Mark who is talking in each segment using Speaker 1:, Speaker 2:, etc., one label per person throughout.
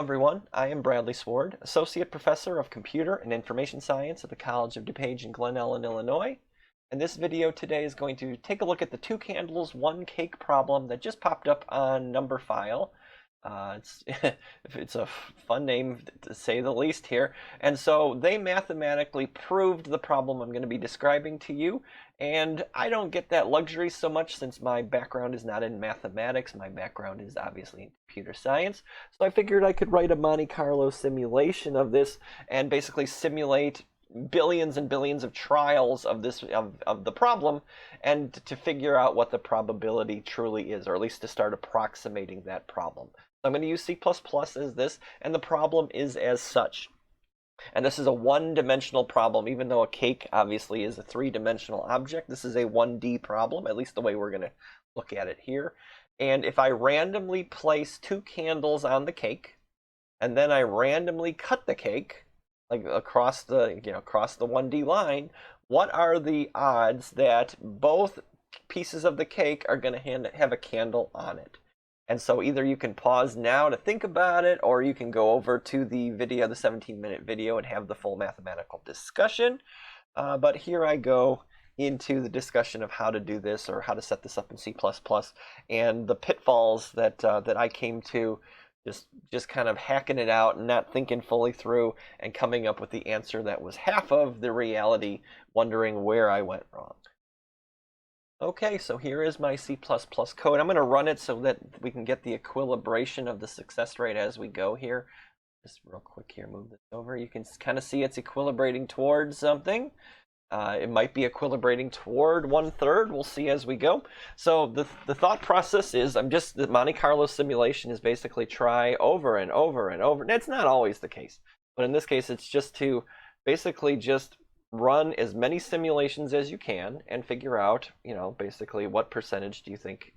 Speaker 1: Everyone, I am Bradley Sward, Associate Professor of Computer and Information Science at the College of DuPage in Glen Ellen, Illinois. And this video today is going to take a look at the two candles, one cake problem that just popped up on number file. It's a fun name to say the least here. And so they mathematically proved the problem I'm going to be describing to you. And I don't get that luxury so much since my background is not in mathematics. My background is obviously in computer science. So I figured I could write a Monte Carlo simulation of this and basically simulate billions and billions of trials of the problem, and to figure out what the probability truly is, or at least to start approximating that problem. So I'm going to use C++ as this, and the problem is as such. And this is a one-dimensional problem. Even though a cake obviously is a three-dimensional object, this is a 1D problem, at least the way we're going to look at it here. And if I randomly place two candles on the cake, and then I randomly cut the cake, like across the 1D line, what are the odds that both pieces of the cake are going to have a candle on it? And so either you can pause now to think about it, or you can go over to the video, the 17-minute video, and have the full mathematical discussion. But here I go into the discussion of how to do this, or how to set this up in C++, and the pitfalls that I came to just kind of hacking it out and not thinking fully through and coming up with the answer that was half of the reality, wondering where I went wrong. Okay, so here is my C++ code. I'm going to run it so that we can get the equilibration of the success rate as we go here. Just real quick here, move this over. You can kind of see it's equilibrating towards something. It might be equilibrating toward 1/3. We'll see as we go. So the thought process is, the Monte Carlo simulation is basically try over and over and over. And it's not always the case, but in this case, it's just to basically just run as many simulations as you can and figure out, basically what percentage do you think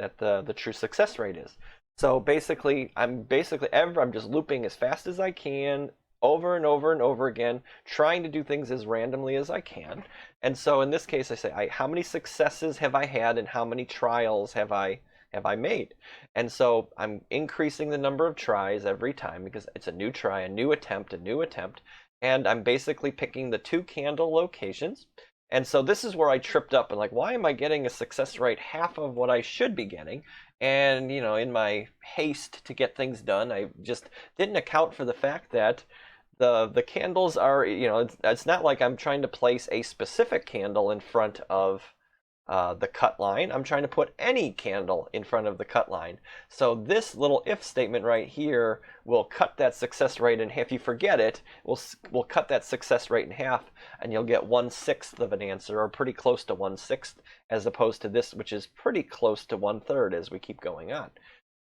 Speaker 1: that the true success rate is. So basically, I'm just looping as fast as I can, over and over and over again, trying to do things as randomly as I can. And so in this case, I say, how many successes have I had and how many trials have I made? And so I'm increasing the number of tries every time because it's a new try, a new attempt. And I'm basically picking the two candle locations. And so this is where I tripped up and why am I getting a success rate half of what I should be getting? And, in my haste to get things done, I just didn't account for the fact that the candles are, it's not like I'm trying to place a specific candle in front of the cut line. I'm trying to put any candle in front of the cut line. So this little if statement right here will cut that success rate in half. If you forget it, we'll cut that success rate in half, and you'll get 1/6 of an answer, or pretty close to 1/6, as opposed to this, which is pretty close to 1/3 as we keep going on.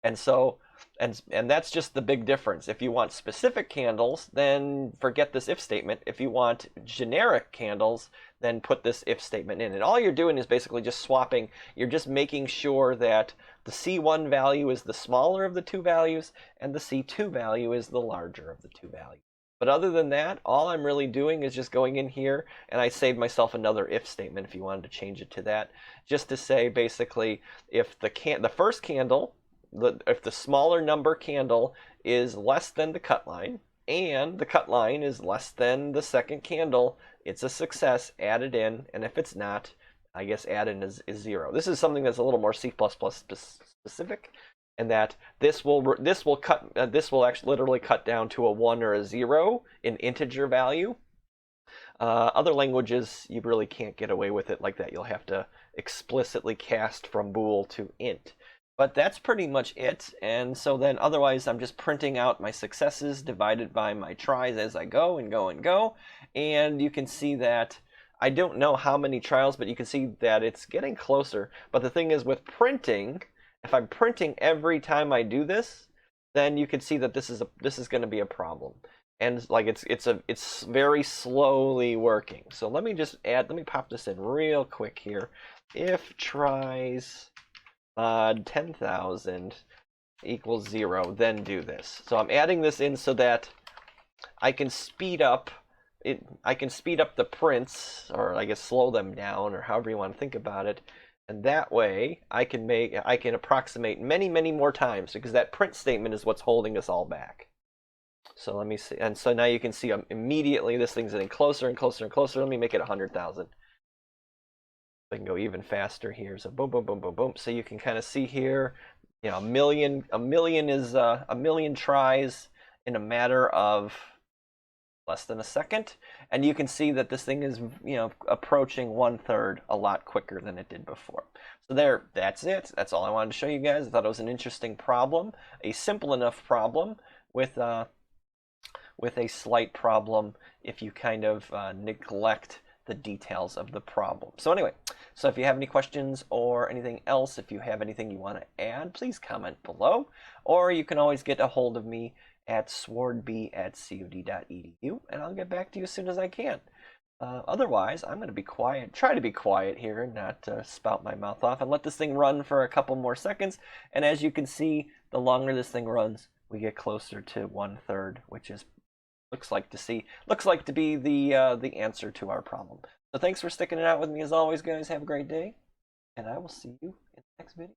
Speaker 1: And so, and that's just the big difference. If you want specific candles, then forget this if statement. If you want generic candles, then put this if statement in. And all you're doing is basically just swapping. You're just making sure that the C1 value is the smaller of the two values, and the C2 value is the larger of the two values. But other than that, all I'm really doing is just going in here, and I saved myself another if statement if you wanted to change it to that, just to say basically if the first candle, if the smaller number candle is less than the cut line, and the cut line is less than the second candle, it's a success, add it in, and if it's not, I guess add in is 0. This is something that's a little more C++ specific, and that this will actually literally cut down to a 1 or a 0 in integer value. Other languages, you really can't get away with it like that. You'll have to explicitly cast from bool to int. But that's pretty much it. And so then otherwise I'm just printing out my successes divided by my tries as I go and go and go. And you can see that I don't know how many trials, but you can see that it's getting closer. But the thing is, with printing, if I'm printing every time I do this, then you can see that this is going to be a problem. And it's very slowly working. So let me pop this in real quick here. If tries 10,000 equals 0, then do this. So I'm adding this in so that I can speed up the prints, or I guess slow them down, or however you want to think about it, And that way I can approximate many, many more times, because that print statement is what's holding us all back. So let me see. And so now you can see immediately this thing's getting closer and closer and closer. Let me make it 100,000. I can go even faster here. So boom, boom, boom, boom, boom. So you can kind of see here, you know, a million is a million tries in a matter of less than a second. And you can see that this thing is, you know, approaching 1/3 a lot quicker than it did before. So there, that's it. That's all I wanted to show you guys. I thought it was an interesting problem, a simple enough problem with a slight problem if you kind of neglect the details of the problem. So anyway, so if you have any questions or anything else, if you have anything you want to add, please comment below, or you can always get a hold of me at swardb@cud.edu, and I'll get back to you as soon as I can. Otherwise, I'm going to be quiet, try to be quiet here and not spout my mouth off, and let this thing run for a couple more seconds. And as you can see, the longer this thing runs, we get closer to 1/3, which is looks like to be the answer to our problem. So thanks for sticking it out with me as always, guys. Have a great day, and I will see you in the next video.